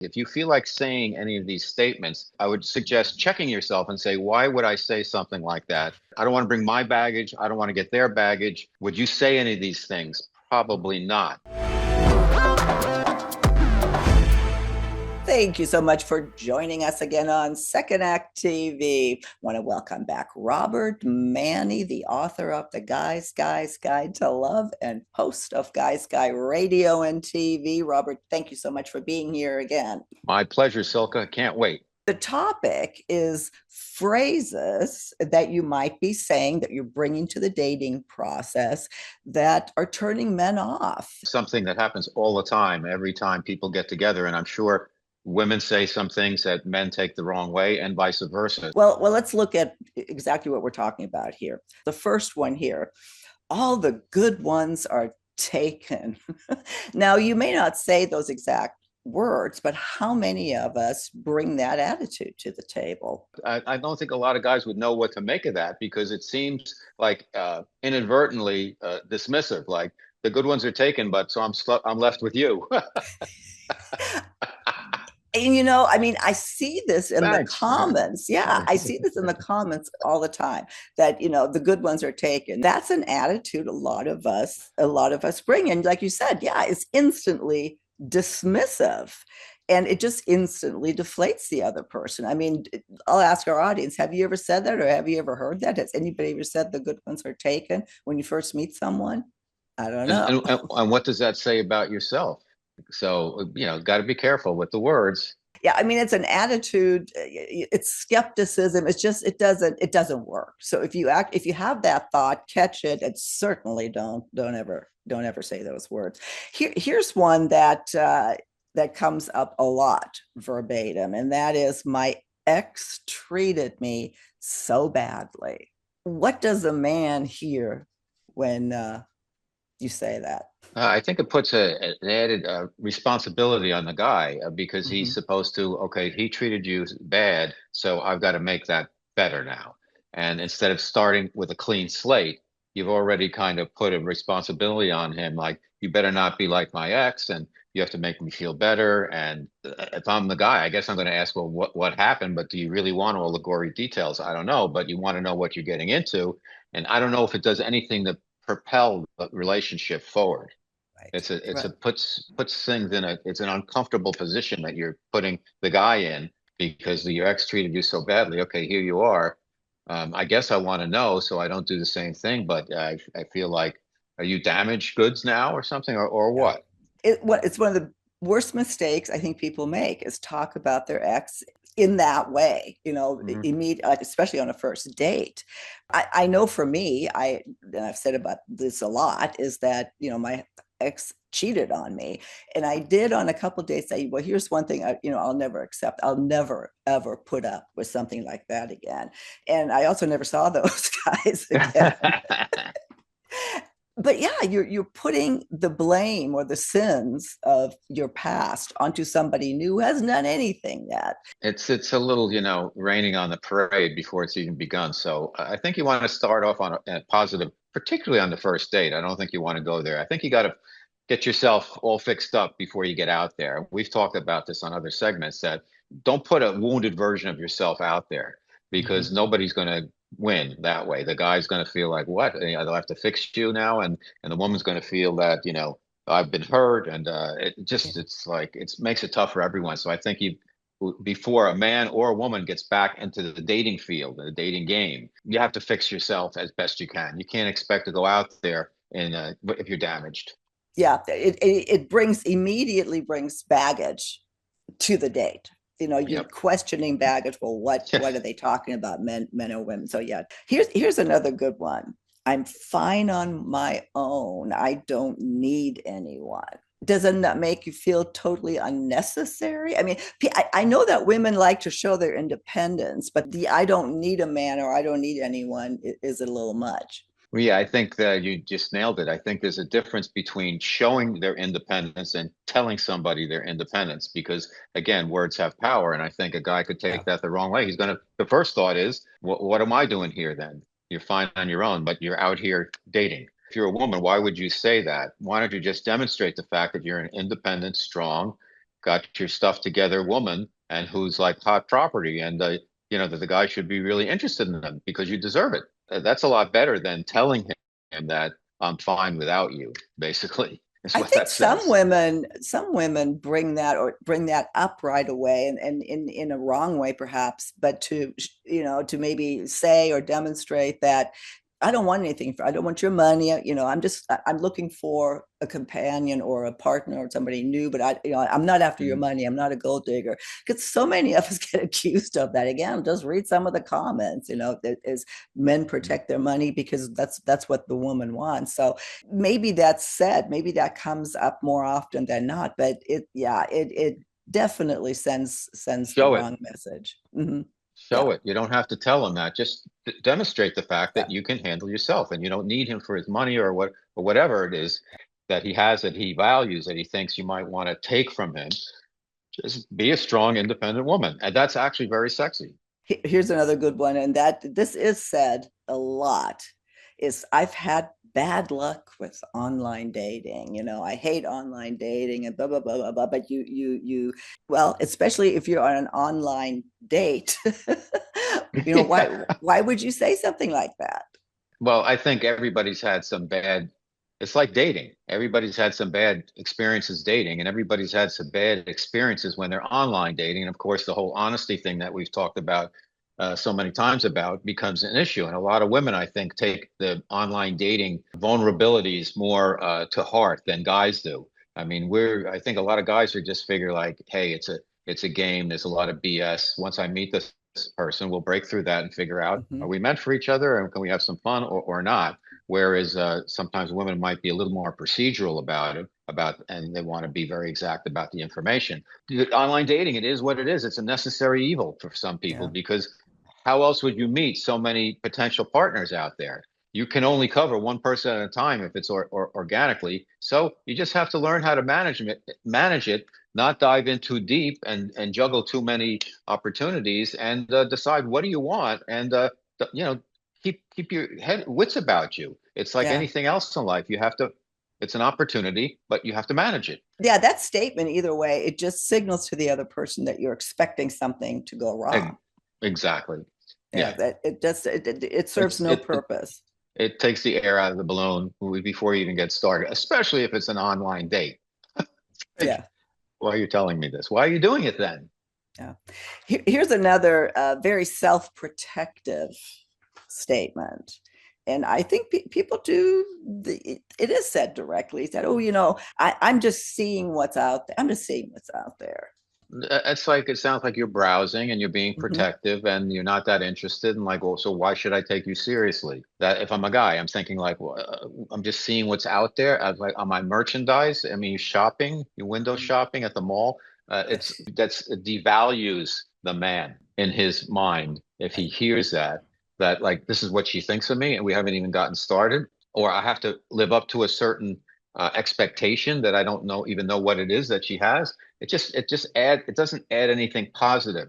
If you feel like saying any of these statements, I would suggest checking yourself and say, why would I say something like that? I don't want to bring my baggage. I don't want to get their baggage. Would you say any of these things? Probably not. Thank you so much for joining us again on Second Act TV. I want to welcome back Robert Manni, the author of The Guy's Guide to Love and host of Guy's Guy Radio and TV. Robert, thank you so much for being here again. My pleasure, Silka. Can't wait. The topic is phrases that you might be saying that you're bringing to the dating process that are turning men off. Something that happens all the time, every time people get together. And I'm sure women say some things that men take the wrong way and vice versa. Well, let's look at exactly what we're talking about here. The first one here, all the good ones are taken. Now, you may not say those exact words, but how many of us bring that attitude to the table? I don't think a lot of guys would know what to make of that because it seems like inadvertently dismissive, like the good ones are taken, but so I'm left with you. And I mean, I see this in the comments. Yeah, I see this in the comments all the time that, the good ones are taken. That's an attitude a lot of us bring. And like you said, yeah, it's instantly dismissive. And it just instantly deflates the other person. I mean, I'll ask our audience, have you ever said that or have you ever heard that? Has anybody ever said the good ones are taken when you first meet someone? I don't know. And what does that say about yourself? So, got to be careful with the words. Yeah, I mean, it's an attitude, it's skepticism. It doesn't work. So if you have that thought, catch it, and certainly don't ever say those words. Here's one that comes up a lot verbatim, and that is, my ex treated me so badly. What does a man hear when you say that? I think it puts an added responsibility on the guy because he's supposed to, okay, he treated you bad, so I've got to make that better now. And instead of starting with a clean slate, you've already kind of put a responsibility on him, like, you better not be like my ex, and you have to make me feel better. And if I'm the guy, I guess I'm going to ask, well, what happened? But do you really want all the gory details? I don't know, but you want to know what you're getting into. And I don't know if it does anything to propel the relationship forward. Puts things in it's an uncomfortable position that you're putting the guy in because your ex treated you so badly. Okay, here you are. I guess I want to know so I don't do the same thing, but I feel like, are you damaged goods now or something, or what? It's one of the worst mistakes I think people make is talk about their ex in that way, especially on a first date. I know for me, and I've said about this a lot, is that, my ex cheated on me. And I did on a couple of dates say, well, here's one thing I'll never accept. I'll never, ever put up with something like that again. And I also never saw those guys again. But yeah, you're putting the blame or the sins of your past onto somebody new who hasn't done anything yet. It's a little, raining on the parade before it's even begun. So I think you want to start off on a positive, particularly on the first date. I don't think you want to go there. I think you got to get yourself all fixed up before you get out there. We've talked about this on other segments, that don't put a wounded version of yourself out there because nobody's going to win that way. The guy's going to feel like, what? They'll have to fix you now, and the woman's going to feel that I've been hurt, and it's like it makes it tough for everyone. So I think before a man or a woman gets back into the dating field, the dating game, you have to fix yourself as best you can. You can't expect to go out there and if you're damaged. Yeah, it immediately brings baggage to the date. You're questioning baggage. Well, what are they talking about, men or women? So yeah, here's another good one. I'm fine on my own. I don't need anyone. Doesn't that make you feel totally unnecessary? I mean, I know that women like to show their independence, but the I don't need a man or I don't need anyone is a little much. Well, yeah, I think that you just nailed it. I think there's a difference between showing their independence and telling somebody their independence, because again, words have power. And I think a guy could take that the wrong way. The first thought is, what am I doing here then? You're fine on your own, but you're out here dating. If you're a woman, why would you say that? Why don't you just demonstrate the fact that you're an independent, strong, got your stuff together woman and who's like hot property, and that the guy should be really interested in them because you deserve it. That's a lot better than telling him that I'm fine without you, basically, is I what think that says. some women bring that up right away, and in a wrong way perhaps, but to maybe say or demonstrate that I don't want anything. I don't want your money. I'm looking for a companion or a partner or somebody new, but I'm not after your Mhm. money. I'm not a gold digger. Because so many of us get accused of that. Again, just read some of the comments. As men protect their money because that's what the woman wants. So maybe that's said. Maybe that comes up more often than not. But it definitely sends the Show it. wrong message. Mm-hmm. Yeah, Show it. You don't have to tell him that. Just demonstrate the fact yeah. that you can handle yourself and you don't need him for his money or whatever it is that he has that he values that he thinks you might want to take from him. Just be a strong, independent woman. And that's actually very sexy. Here's another good one, and that this is said a lot, is I've had bad luck with online dating. I hate online dating and blah blah blah blah blah. But well, especially if you're on an online date, why would you say something like that? Well, I think everybody's had some bad, it's like dating. Everybody's had some bad experiences dating, and everybody's had some bad experiences when they're online dating. And of course, the whole honesty thing that we've talked about so many times about becomes an issue. And a lot of women, I think, take the online dating vulnerabilities more to heart than guys do. I mean, I think a lot of guys are just figure like, hey, it's a game. There's a lot of BS. Once I meet this person, we'll break through that and figure out, Mm-hmm. are we meant for each other and can we have some fun or not? Whereas sometimes women might be a little more procedural about it, and they want to be very exact about the information. Online dating, it is what it is. It's a necessary evil for some people Yeah, because how else would you meet so many potential partners out there? You can only cover one person at a time if it's organically. So you just have to learn how to manage it, not dive in too deep and juggle too many opportunities, and decide what do you want, and you know keep your head wits about you. It's like yeah, anything else in life. You have to. It's an opportunity, but you have to manage it. yeah. That statement, either way, it just signals to the other person that you're expecting something to go wrong. Exactly. Yeah, Yeah. that it serves It's no purpose. it takes the air out of the balloon before you even get started, especially if it's an online date. Like, Yeah. why are you telling me this? Why are you doing it then? Yeah. Here's another very self-protective statement. And I think people do, it is said directly that, oh, I'm just seeing what's out there. I'm just seeing what's out there. It's like it sounds like you're browsing and you're being Mm-hmm. protective and you're not that interested. And like, well, so why should I take you seriously? That if I'm a guy, I'm thinking like, well, I'm just seeing what's out there. I was like, on my merchandise. I mean, you shopping, you window shopping at the mall. It devalues the man in his mind if he Right. hears that like this is what she thinks of me and we haven't even gotten started, or I have to live up to a certain expectation that I don't know what it is that she has. It doesn't add anything positive.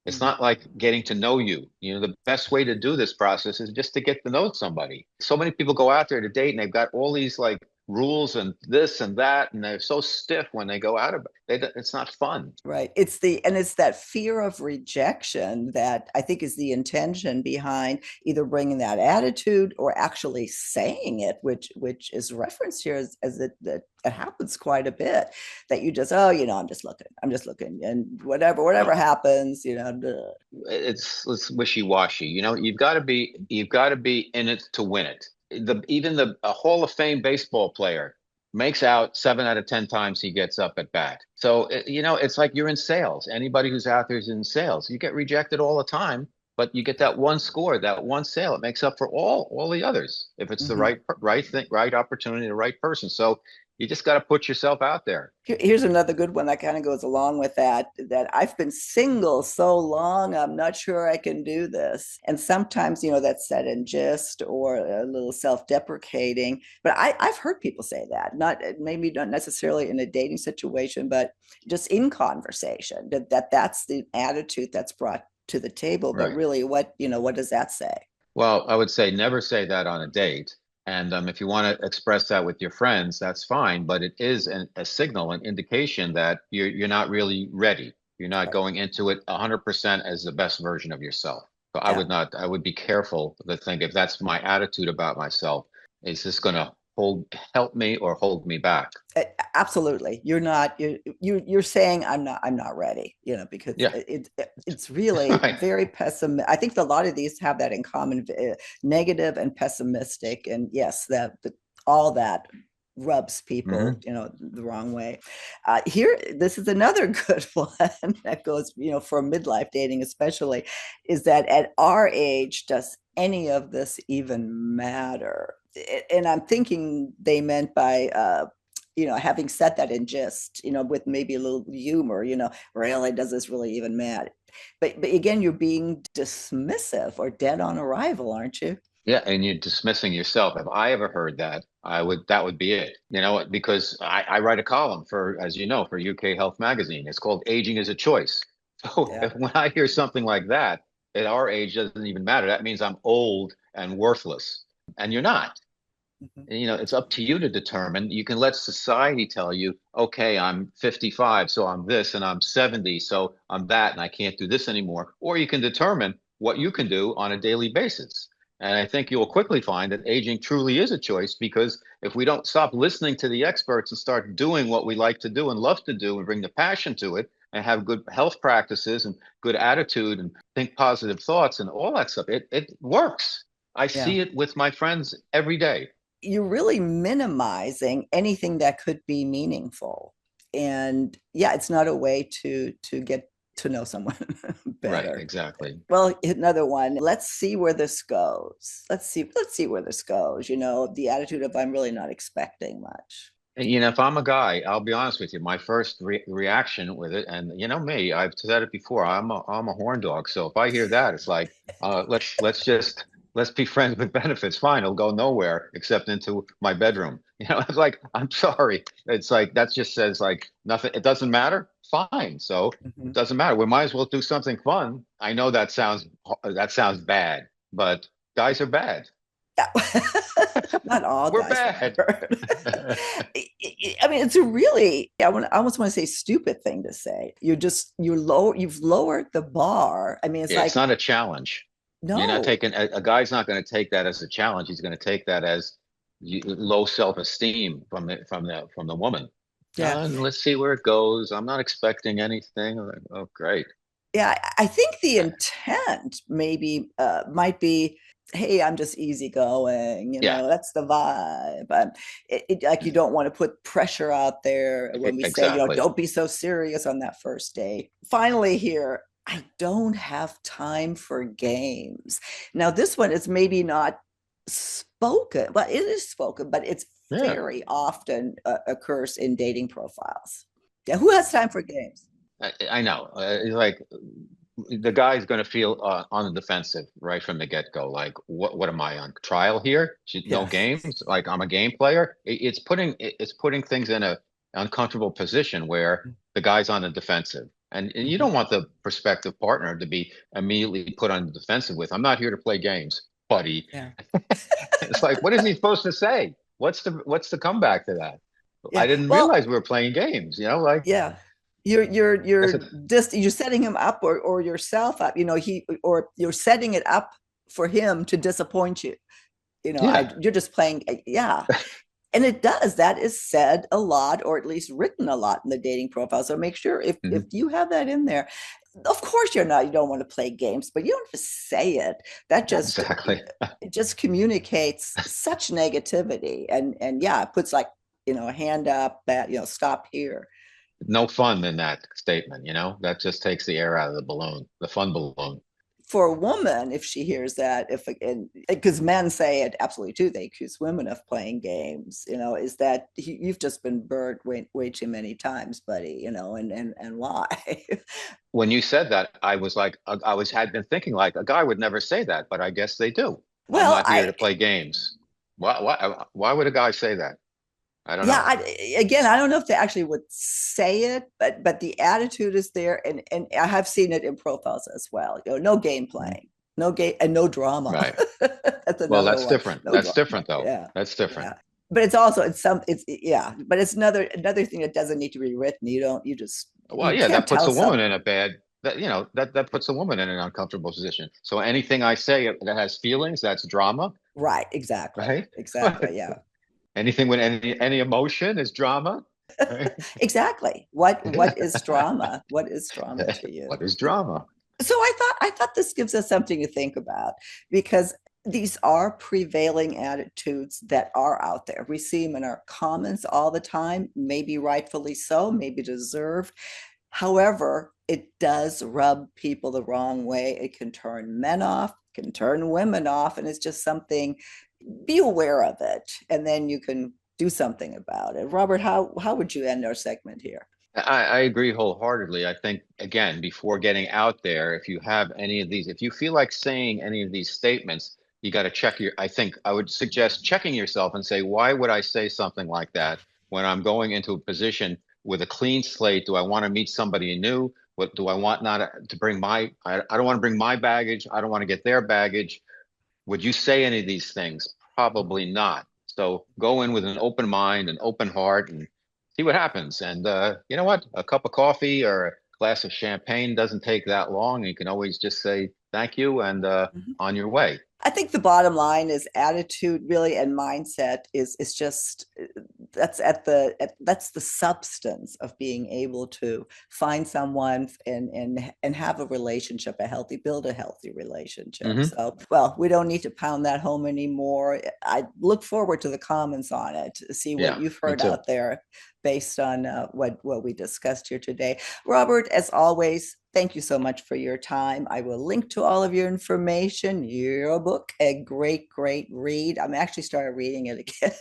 It's Mm. not like getting to know you. The best way to do this process is just to get to know somebody. So many people go out there to date and they've got all these like rules and this and that, and they're so stiff when they go out of it. It's not fun. Right. It's that fear of rejection that I think is the intention behind either bringing that attitude or actually saying it, which is referenced here as that happens quite a bit. That you just, oh, I'm just looking, and whatever No, happens, it's wishy-washy. You've got to be in it to win it. Even the a Hall of Fame baseball player makes out 7 out of 10 times he gets up at bat. So it's like you're in sales. Anybody who's out there is in sales. You get rejected all the time, but you get that one score, that one sale. It makes up for all the others if it's the Mhm. right thing, right opportunity, the right person. So you just got to put yourself out there. Here's another good one that kind of goes along with that I've been single so long, I'm not sure I can do this. And sometimes, that's said in jest or a little self-deprecating. But I've heard people say that, maybe not necessarily in a dating situation, but just in conversation, that's the attitude that's brought to the table. But Right. really, what does that say? Well, I would say never say that on a date. And if you want to express that with your friends, that's fine. But it is a signal, an indication that you're not really ready. You're not Right. going into it 100% as the best version of yourself. So I Yeah. would not. I would be careful to think if that's my attitude about myself, is this going to help me or hold me back? Absolutely. You're not, you're saying I'm not ready, because Yeah, it's really right. very pessimistic. I think a lot of these have that in common, negative and pessimistic. And yes, all that rubs people, Hmm. the wrong way. Here, this is another good one that goes, for midlife dating, especially, is that at our age, does any of this even matter? And I'm thinking they meant by having said that in jest, with maybe a little humor, really, does this really even matter? But again, you're being dismissive or dead on arrival, aren't you? Yeah, and you're dismissing yourself. If I ever heard that, that would be it. You know, because I write a column for, as you know, for UK Health Magazine. It's called Aging is a Choice. So Yeah. if, when I hear something like that, at our age doesn't even matter. That means I'm old and worthless. And you're not. Mhm. And, it's up to you to determine. You can let society tell you, okay, I'm 55, so I'm this, and I'm 70, so I'm that, and I can't do this anymore. Or you can determine what you can do on a daily basis. And I think you'll quickly find that aging truly is a choice because if we don't stop listening to the experts and start doing what we like to do and love to do and bring the passion to it and have good health practices and good attitude and think positive thoughts and all that stuff, it works. I Yeah. see it with my friends every day. You're really minimizing anything that could be meaningful. And yeah, it's not a way to get to know someone Right, better. exactly. Well, another one. Let's see where this goes. Let's see where this goes. The attitude of I'm really not expecting much. And, if I'm a guy, I'll be honest with you, my first reaction with it, and you know me, I've said it before, I'm a horn dog. So if I hear that, it's like, let's be friends with benefits. Fine, it'll go nowhere except into my bedroom. It's like, I'm sorry. It's like that just says like nothing, it doesn't matter. Fine. So it Mhm. doesn't matter. We might as well do something fun. I know that sounds bad, but guys are bad. Yeah. Not all We're guys, bad. Robert. I mean, it's a really, I almost want to say stupid thing to say. You've lowered the bar. I mean, it's Yeah, it's like, not a challenge. You're not no. taking a guy's not going to take that as a challenge. He's going to take that as low self-esteem from the woman. Yeah. Let's see where it goes. I'm not expecting anything. I'm like, oh, great. Yeah. I think the intent maybe might be, hey, I'm just easygoing, Yeah, that's the vibe. Like, you don't want to put pressure out there when we say, exactly. don't be so serious on that first date. Finally, here, I don't have time for games. Now, this one is maybe not spoken, well, it is spoken, but it's Yeah, very often occurs in dating profiles. Yeah, who has time for games? I know. It's like the guy's going to feel on the defensive right from the get-go. Like, what am I on trial here? No Yeah. games. Like I'm a game player. It's putting things in a uncomfortable position where the guy's on the defensive, and you Mhm. don't want the prospective partner to be immediately put on the defensive with, "I'm not here to play games, buddy." Yeah. It's like, what is he supposed to say? What's the comeback to that? I Yeah. didn't Well, realize we were playing games. Like yeah. You're that's a, just you're setting him up, or yourself up, or you're setting it up for him to disappoint you. yeah. You're just playing, yeah. And that is said a lot, or at least written a lot in the dating profile. So make sure if Mhm. you have that in there. Of course, you don't want to play games, but you don't have to say it. That just Exactly. it just communicates such negativity, and yeah, it puts like, a hand up, that, stop here. No fun in that statement, that just takes the air out of the balloon, the fun balloon. For a woman, if she hears that, if because men say it absolutely too, they accuse women of playing games, is that you've just been burned way too many times, buddy, and why? When you said that, I was like, had been thinking like a guy would never say that, but I guess they do. I'm Well, not here to play games. Why would a guy say that? I don't yeah, know. again, I don't know if they actually would say it, but the attitude is there, and I have seen it in profiles as well. No game Mhm. playing. no gay and no drama. Right. That's Well, another that's one. different. No That's drama. different though. Yeah. That's different. Yeah. But it's also it's some it's yeah, but it's another thing that doesn't need to be written. You just Well, you yeah, can't that puts tell a woman some in a bad that that puts a woman in an uncomfortable position. So anything I say that has feelings, that's drama, right, exactly. right? Exactly. Yeah. Anything with any emotion is drama, right? Exactly. What is drama? What is drama to you? What is drama? So I thought this gives us something to think about because these are prevailing attitudes that are out there. We see them in our comments all the time, maybe rightfully so, maybe deserved. However, it does rub people the wrong way. It can turn men off, can turn women off, and it's just something. Be aware of it, and then you can do something about it. Robert, how would you end our segment here? I agree wholeheartedly. I think, again, before getting out there, if you have any of these, if you feel like saying any of these statements, you got to check I think I would suggest checking yourself and say, why would I say something like that when I'm going into a position with a clean slate? Do I want to meet somebody new? What do I want not to bring I don't want to bring my baggage. I don't want to get their baggage. Would you say any of these things? Probably not. So go in with an open mind, an open heart, and see what happens. And you know what? A cup of coffee or a glass of champagne doesn't take that long. You can always just say thank you and Mhm. on your way. I think the bottom line is attitude really and mindset is just that's the substance of being able to find someone and have a relationship, a healthy, build a healthy relationship. Hmm. So, well, we don't need to pound that home anymore. I look forward to the comments on it to see what Yeah, you've me heard too. out there based on what we discussed here today. Robert, as always, thank you so much for your time. I will link to all of your information, your book, a great, great read. I'm actually started reading it again.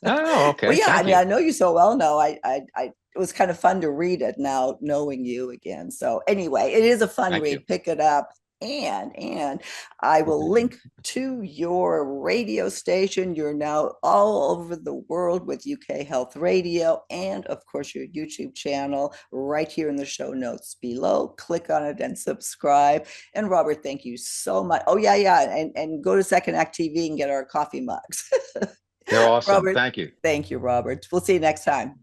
Oh, But okay. yeah, I Thank mean, you. I know you so well now. It was kind of fun to read it now, knowing you again. So anyway, it is a fun Thank you. read. Pick it up. And I will link to your radio station. You're now all over the world with UK Health Radio and, of course, your YouTube channel right here in the show notes below. Click on it and subscribe. And Robert, thank you so much. Oh, yeah, yeah. And go to Second Act TV and get our coffee mugs. They're awesome. Robert, Thank you. thank you, Robert. We'll see you next time.